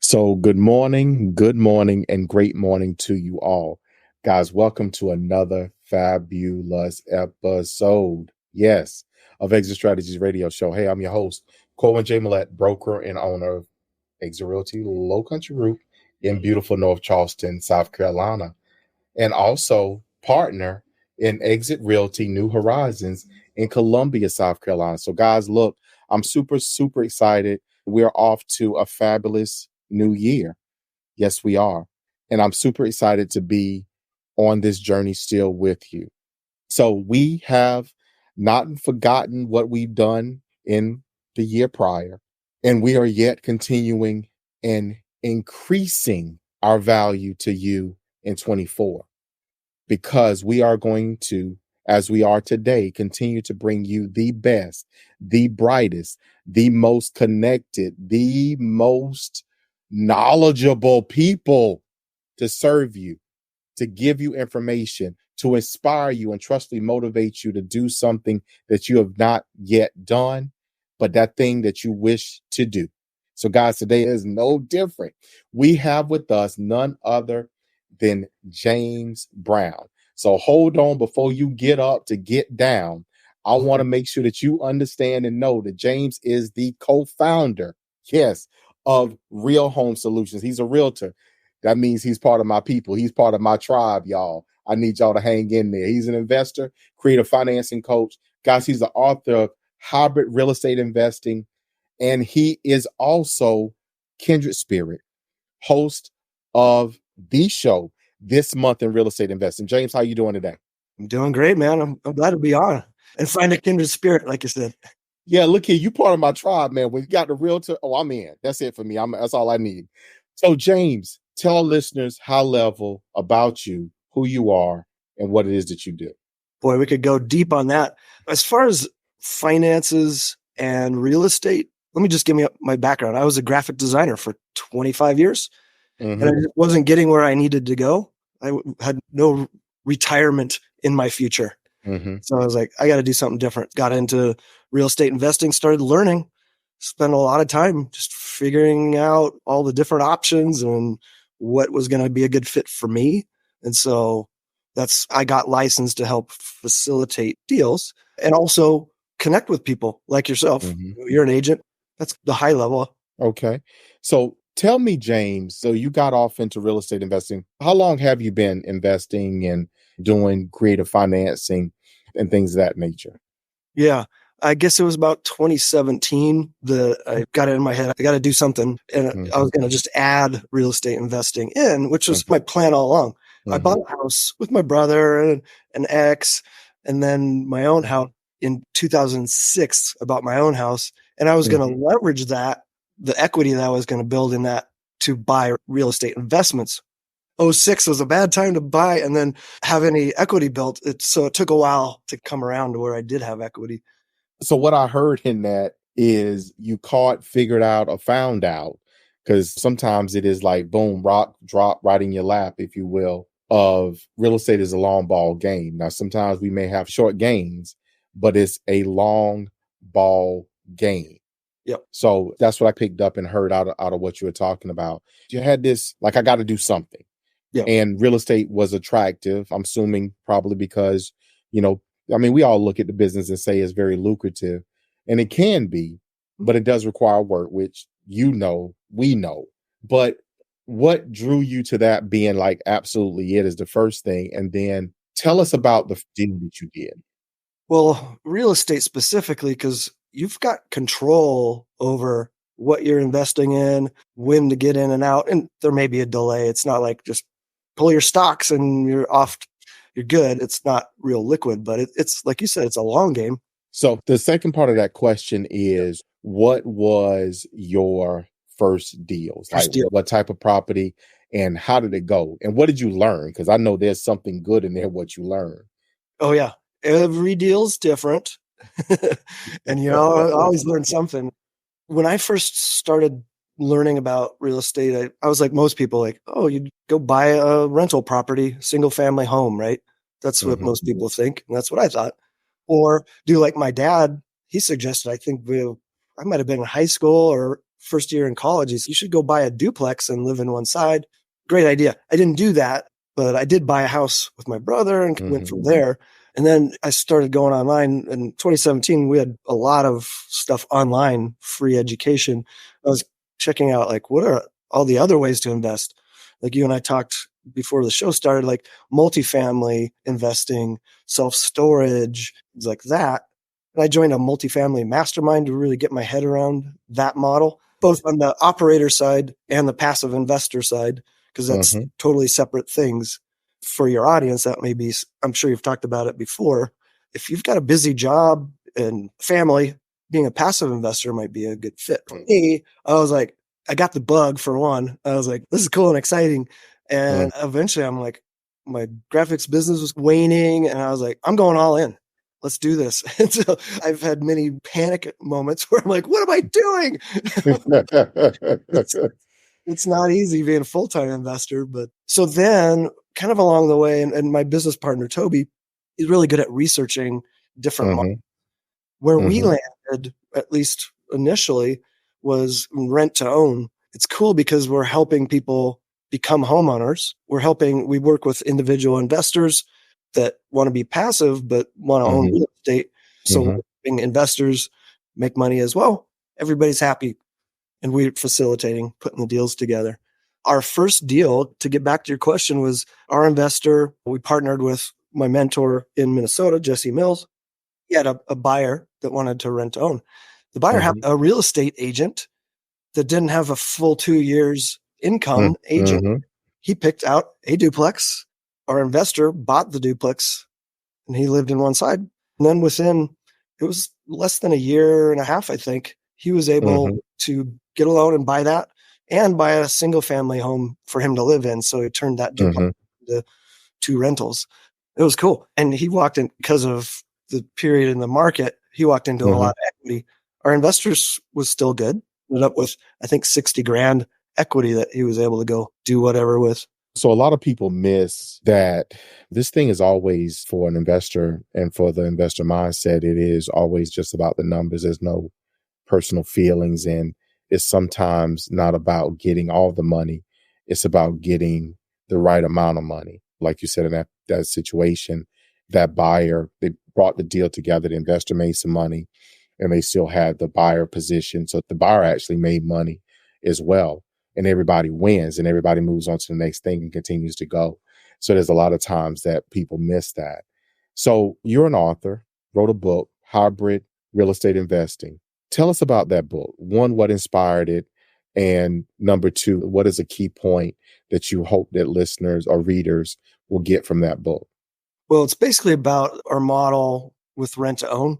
So, good morning, and great morning to you all. Guys, welcome to another fabulous episode, yes, of Exit Strategies Radio Show. Hey, I'm your host, Cohen J. Millett, broker and owner of Exit Realty Low Country Group in beautiful North Charleston, South Carolina, and also partner in Exit Realty New Horizons in Columbia, South Carolina. So, guys, look, I'm super excited. We're off to a fabulous new year. Yes, we are. And I'm super excited to be on this journey still with you. So, we have not forgotten what we've done in the year prior, and we are yet continuing and increasing our value to you in 24, because we are going to, as we are today, continue to bring you the best, the brightest, the most connected, the most knowledgeable people to serve you, to give you information, to inspire you and trustfully motivate you to do something that you have not yet done, but that thing that you wish to do. So, guys, today is no different. We have with us none other than James Brown. So hold on before you get up to get down. I want to make sure that you understand and know that James is the co-founder, yes, of Real Home Solutions. He's a realtor. That means he's part of my people. He's part of my tribe, y'all. I need y'all to hang in there. He's an investor, creative financing coach. Guys, he's the author of Hybrid Real Estate Investing, and he is also Kindred Spirit, host of the show This Month in Real Estate Investing. James, how you doing today? I'm doing great, man. I'm glad to be on and find a kindred spirit, like you said. Yeah, look here, you part of my tribe, man. When you got the realtor, I'm in. That's it for me. That's all I need. So, James, tell listeners high level about you, who you are, and what it is that you do. Boy, we could go deep on that. As far as finances and real estate, let me just give me my background. I was a graphic designer for 25 years, and I just wasn't getting where I needed to go. I had no retirement in my future. So I was like, I got to do something different. Got into real estate investing, started learning, spent a lot of time just figuring out all the different options and what was going to be a good fit for me. And so I got licensed to help facilitate deals and also connect with people like yourself. You're an agent. That's the high level. Okay. So tell me, James, so you got off into real estate investing. How long have you been investing and doing creative financing and things of that nature? Yeah. I guess it was about 2017 that I got it in my head. I got to do something. And I was going to just add real estate investing in, which was my plan all along. I bought a house with my brother and an ex, and then my own house in 2006. I bought my own house, and I was going to leverage that, the equity that I was going to build in that, to buy real estate investments. 2006 was a bad time to buy and then have any equity built. So it took a while to come around to where I did have equity. So what I heard in that is you caught, figured out, or found out, because sometimes it is like boom, rock, drop right in your lap, if you will, of real estate is a long ball game. Now, sometimes we may have short gains, but it's a long ball game. Yep. So that's what I picked up and heard out of what you were talking about. You had this, like, I got to do something. Yeah. And real estate was attractive. I'm assuming probably because, we all look at the business and say it's very lucrative, and it can be, but it does require work, which we know. But what drew you to that being like absolutely it is the first thing? And then tell us about the deal that you did. Well, real estate specifically, because you've got control over what you're investing in, when to get in and out, and there may be a delay. It's not like just pull your stocks and you're off. You're good. It's not real liquid, but it's like you said, it's a long game. So the second part of that question is, what was your first deals? What type of property and how did it go? And what did you learn? Because I know there's something good in there, what you learned. Oh, yeah. Every deal's different. And, I always learn something. When I first started learning about real estate, I was like most people, like, oh, you go buy a rental property, single family home, right? That's what most people think. And that's what I thought. Or do like my dad, he suggested, I think I might have been in high school or first year in college. You should go buy a duplex and live in one side. Great idea. I didn't do that, but I did buy a house with my brother and went from there. And then I started going online in 2017. We had a lot of stuff online, free education. I was checking out like, what are all the other ways to invest? Like you and I talked before the show started, like multifamily investing, self-storage, things like that. And I joined a multifamily mastermind to really get my head around that model, both on the operator side and the passive investor side, because that's totally separate things. For your audience, that may be, I'm sure you've talked about it before. If you've got a busy job and family, being a passive investor might be a good fit. For me, I was like, I got the bug for one. I was like, this is cool and exciting. And eventually I'm like, my graphics business was waning and I was like, I'm going all in. Let's do this. And so I've had many panic moments where I'm like, what am I doing? It's not easy being a full-time investor. But so then kind of along the way, and my business partner, Toby, is really good at researching different markets. Where we landed, at least initially, was rent to own. It's cool because we're helping people become homeowners. We work with individual investors that want to be passive, but want to own real estate. So we're helping investors make money as well. Everybody's happy. And we're facilitating, putting the deals together. Our first deal, to get back to your question, was our investor. We partnered with my mentor in Minnesota, Jesse Mills. He had a buyer that wanted to rent to own. The buyer had a real estate agent that didn't have a full 2 years income agent. He picked out a duplex. Our investor bought the duplex and he lived in one side. And then it was less than a year and a half, I think, he was able to get a loan and buy that and buy a single family home for him to live in. So he turned that duplex into 2 rentals. It was cool. And he walked in because of the period in the market. He walked into a lot of equity. Our investors was still good. Ended up with, I think, 60 grand equity that he was able to go do whatever with. So a lot of people miss that this thing is always, for an investor and for the investor mindset, it is always just about the numbers. There's no personal feelings, and it's sometimes not about getting all the money. It's about getting the right amount of money. Like you said, in that situation, that buyer, they brought the deal together. The investor made some money and they still had the buyer position. So the buyer actually made money as well. And everybody wins and everybody moves on to the next thing and continues to go. So there's a lot of times that people miss that. So you're an author, wrote a book, Hybrid Real Estate Investing. Tell us about that book. One, what inspired it? And number two, what is a key point that you hope that listeners or readers will get from that book? Well, it's basically about our model with rent to own.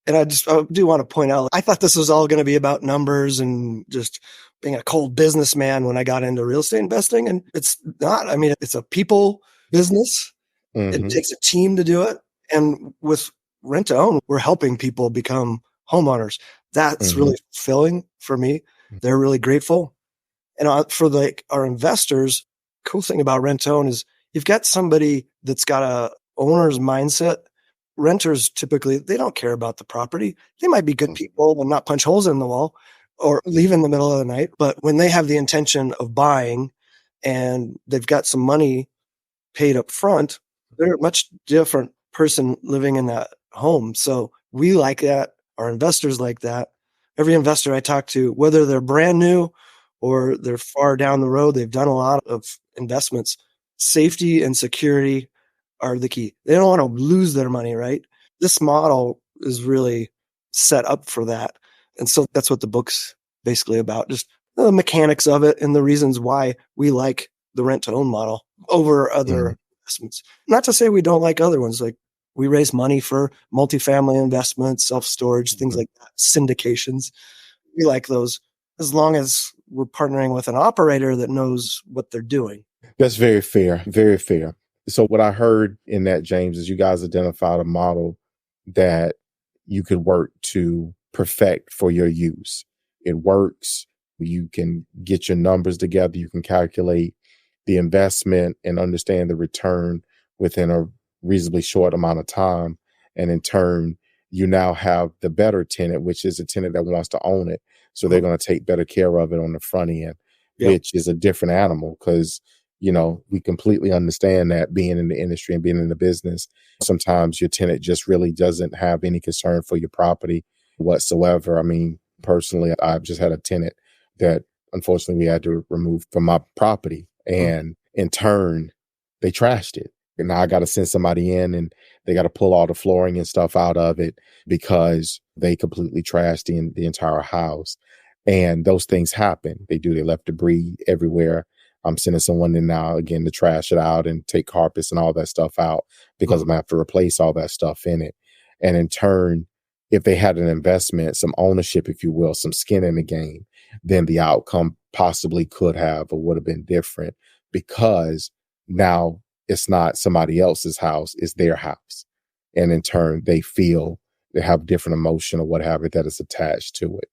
And I do want to point out, I thought this was all going to be about numbers and just being a cold businessman when I got into real estate investing. And it's not. I mean, it's a people business. It takes a team to do it. And with rent to own, we're helping people become homeowners. That's really fulfilling for me. They're really grateful. And for our investors, cool thing about rent to own is you've got somebody that's got a owner's mindset. Renters typically, they don't care about the property. They might be good people and not punch holes in the wall or leave in the middle of the night. But when they have the intention of buying and they've got some money paid up front, they're a much different person living in that home. So we like that. Our investors like that. Every investor I talk to, whether they're brand new or they're far down the road, they've done a lot of investments. Safety and security are the key. They don't want to lose their money, right? This model is really set up for that. And so that's what the book's basically about, just the mechanics of it and the reasons why we like the rent to own model over other investments. Not to say we don't like other ones. Like we raise money for multifamily investments, self-storage, things like that, syndications. We like those as long as we're partnering with an operator that knows what they're doing. That's very fair. Very fair. So what I heard in that, James, is you guys identified a model that you could work to perfect for your use. It works. You can get your numbers together. You can calculate the investment and understand the return within a reasonably short amount of time. And in turn, you now have the better tenant, which is a tenant that wants to own it. So they're going to take better care of it on the front end, Yep. which is a different animal because, we completely understand that being in the industry and being in the business, sometimes your tenant just really doesn't have any concern for your property whatsoever. I mean, personally, I've just had a tenant that unfortunately we had to remove from my property, and in turn, they trashed it. And now I got to send somebody in and they got to pull all the flooring and stuff out of it because they completely trashed the entire house. And those things happen. They do. They left debris everywhere. I'm sending someone in now again to trash it out and take carpets and all that stuff out because I'm going to have to replace all that stuff in it. And in turn, if they had an investment, some ownership, if you will, some skin in the game, then the outcome possibly could have or would have been different because now it's not somebody else's house, it's their house. And in turn, they feel they have different emotion or whatever that is attached to it.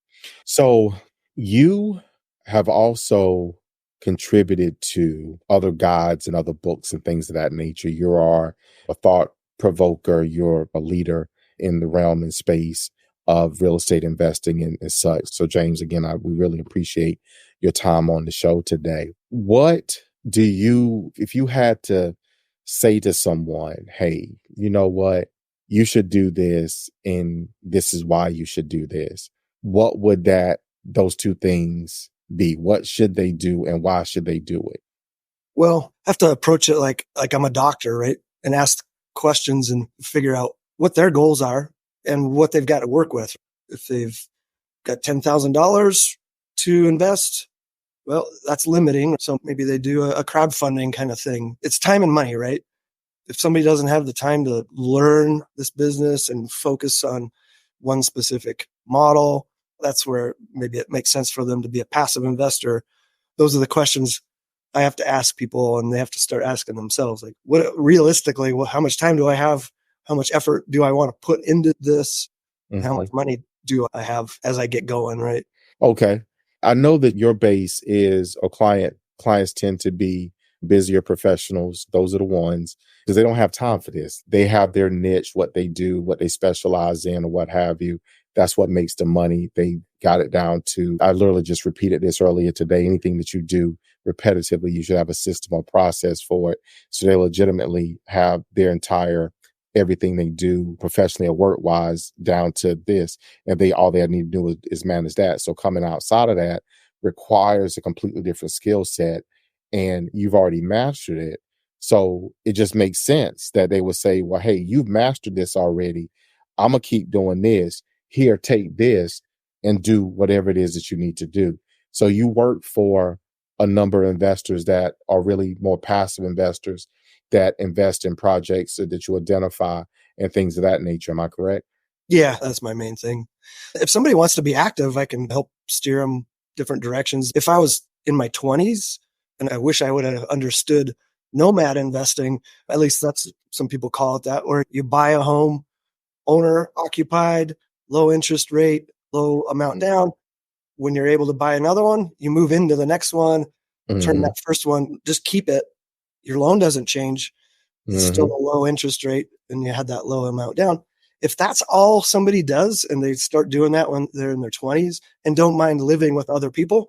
So you have also contributed to other guides and other books and things of that nature. You are a thought provoker, you're a leader in the realm and space of real estate investing and such. So James, again, we really appreciate your time on the show today. What do you, if you had to say to someone, hey, you know what, you should do this and this is why you should do this, what would those two things be? What should they do and why should they do it? Well, I have to approach it like I'm a doctor, right? And ask questions and figure out what their goals are and what they've got to work with. If they've got $10,000 to invest, well, that's limiting. So maybe they do a crowdfunding kind of thing. It's time and money, right? If somebody doesn't have the time to learn this business and focus on one specific model, that's where maybe it makes sense for them to be a passive investor. Those are the questions I have to ask people, and they have to start asking themselves, like, what realistically, how much time do I have? How much effort do I want to put into this? How much money do I have as I get going, right? Okay. I know that your base is, or clients tend to be busier professionals. Those are the ones because they don't have time for this. They have their niche, what they do, what they specialize in, or what have you. That's what makes the money. They got it down to, I literally just repeated this earlier today. Anything that you do repetitively, you should have a system or process for it. So they legitimately have their entire everything they do professionally or work wise down to this. And all they need to do is manage that. So coming outside of that requires a completely different skill set, and you've already mastered it. So it just makes sense that they would say, well, hey, you've mastered this already. I'm going to keep doing this. Here, take this and do whatever it is that you need to do. So you work for a number of investors that are really more passive investors that invest in projects that you identify and things of that nature. Am I correct? Yeah, that's my main thing. If somebody wants to be active, I can help steer them different directions. If I was in my 20s, and I wish I would have understood nomad investing, at least that's some people call it that, where you buy a home, owner occupied, low interest rate, low amount down. When you're able to buy another one, you move into the next one, turn that first one, just keep it. Your loan doesn't change. It's still a low interest rate and you had that low amount down. If that's all somebody does and they start doing that when they're in their 20s and don't mind living with other people,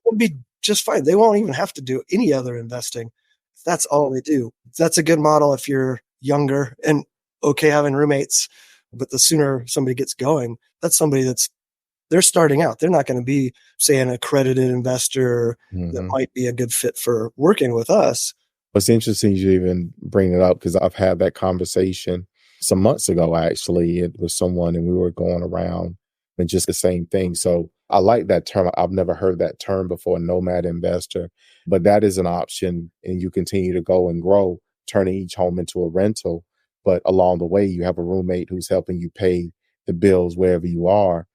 it'll be just fine. They won't even have to do any other investing. If that's all they do. That's a good model if you're younger and okay having roommates. But the sooner somebody gets going, that's somebody they're starting out. They're not going to be, say, an accredited investor that might be a good fit for working with us. It's interesting you even bring it up because I've had that conversation some months ago, actually. It was someone and we were going around and just the same thing. So I like that term. I've never heard that term before, nomad investor, but that is an option and you continue to go and grow, turning each home into a rental. But along the way, you have a roommate who's helping you pay the bills wherever you are.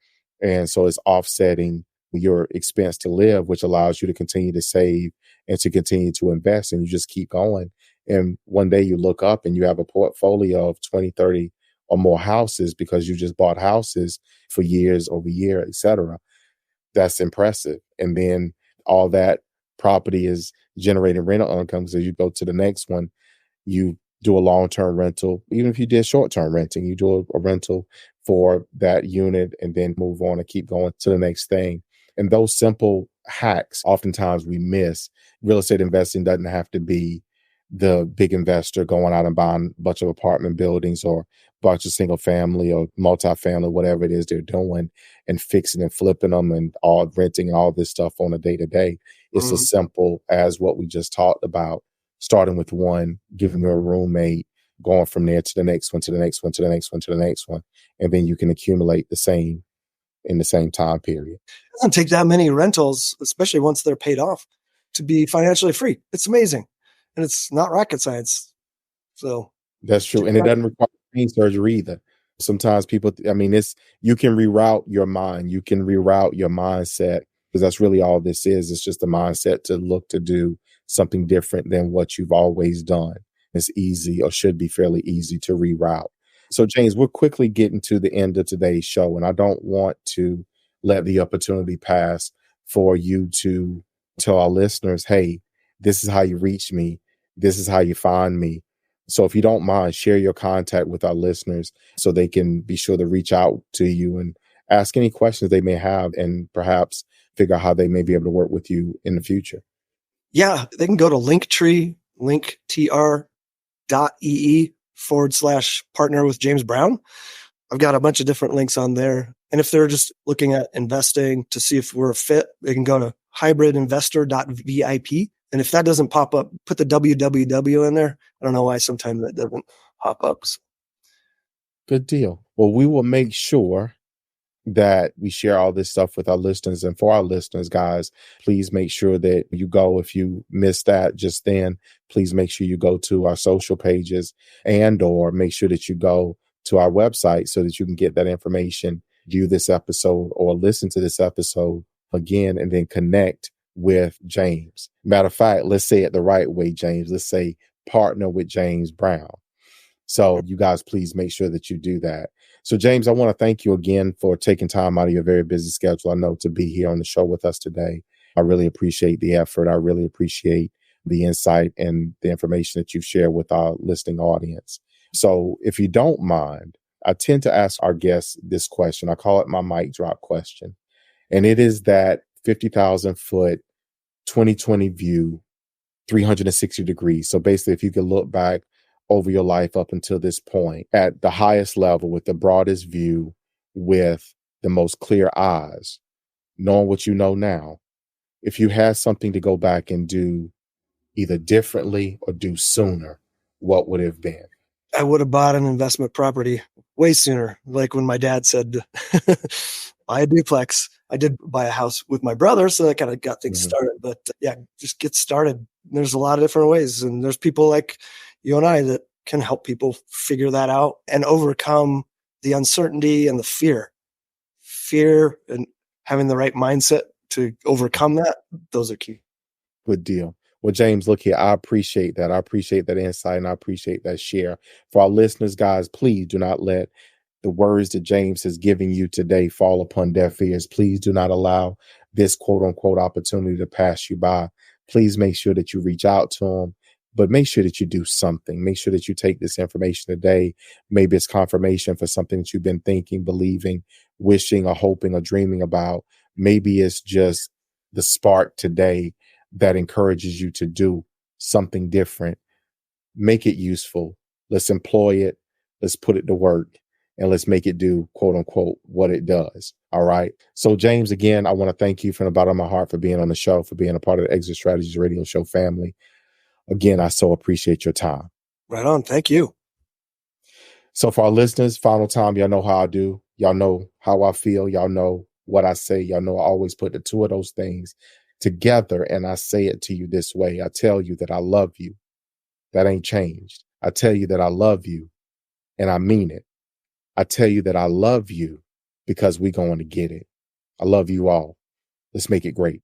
And so it's offsetting your expense to live, which allows you to continue to save and to continue to invest, and you just keep going. And one day you look up and you have a portfolio of 20, 30 or more houses because you just bought houses for years over year, et cetera. That's impressive. And then all that property is generating rental income. So you go to the next one, you do a long-term rental. Even if you did short-term renting, you do a rental for that unit and then move on and keep going to the next thing. And those simple hacks, oftentimes we miss. Real estate investing doesn't have to be the big investor going out and buying a bunch of apartment buildings or a bunch of single family or multifamily, whatever it is they're doing, and fixing and flipping them and all renting and all this stuff on a day to day. It's as simple as what we just talked about, starting with one, giving them a roommate, going from there to the next one, to the next one, to the next one, to the next one. And then you can accumulate the same in the same time period. It doesn't take that many rentals, especially once they're paid off, to be financially free. It's amazing. And it's not rocket science. So that's true. And it doesn't require brain surgery either. Sometimes people, you can reroute your mind. You can reroute your mindset, because that's really all this is. It's just a mindset to look to do something different than what you've always done. It's easy, or should be fairly easy, to reroute. So James, we're quickly getting to the end of today's show, and I don't want to let the opportunity pass for you to tell our listeners, hey, this is how you reach me. This is how you find me. So if you don't mind, share your contact with our listeners so they can be sure to reach out to you and ask any questions they may have, and perhaps figure out how they may be able to work with you in the future. Yeah, they can go to Linktree, linktr.ee/partner with James Brown. I've got a bunch of different links on there. And if they're just looking at investing to see if we're a fit, they can go to hybridinvestor.vip. And if that doesn't pop up, put the www in there. I don't know why sometimes that doesn't pop up. Good deal. Well, we will make sure that we share all this stuff with our listeners. And for our listeners, guys, please make sure that you go, if you missed that just then, please make sure you go to our social pages, and or make sure that you go to our website so that you can get that information, view this episode or listen to this episode again, and then connect with James. Matter of fact, let's say it the right way, James. Let's say partner with James Brown. So you guys, please make sure that you do that. So James, I want to thank you again for taking time out of your very busy schedule, I know, to be here on the show with us today. I really appreciate the effort. I really appreciate the insight and the information that you've shared with our listening audience. So if you don't mind, I tend to ask our guests this question. I call it my mic drop question. And it is that 50,000 foot 2020 view, 360 degrees. So basically, if you could look back over your life up until this point at the highest level, with the broadest view, with the most clear eyes, knowing what you know now, if you had something to go back and do either differently or do sooner, what would it have been? I would have bought an investment property way sooner. Like when my dad said, buy a duplex. I did buy a house with my brother, so that kind of got things started. But yeah, just get started. There's a lot of different ways. And there's people like you and I that can help people figure that out and overcome the uncertainty and the fear. Fear and having the right mindset to overcome that, those are key. Good deal. Well, James, look here, I appreciate that. I appreciate that insight, and I appreciate that share. For our listeners, guys, please do not let the words that James has given you today fall upon deaf ears. Please do not allow this quote unquote opportunity to pass you by. Please make sure that you reach out to him, but make sure that you do something. Make sure that you take this information today. Maybe it's confirmation for something that you've been thinking, believing, wishing, or hoping, or dreaming about. Maybe it's just the spark today that encourages you to do something different. Make it useful. Let's employ it. Let's put it to work, and let's make it do, quote unquote, what it does. All right. So James, again, I want to thank you from the bottom of my heart for being on the show, for being a part of the Exit Strategies Radio Show family. Again, I so appreciate your time. Right on. Thank you. So for our listeners, final time, y'all know how I do. Y'all know how I feel. Y'all know what I say. Y'all know I always put the two of those things together, and I say it to you this way. I tell you that I love you. That ain't changed. I tell you that I love you, and I mean it. I tell you that I love you because we're going to get it. I love you all. Let's make it great.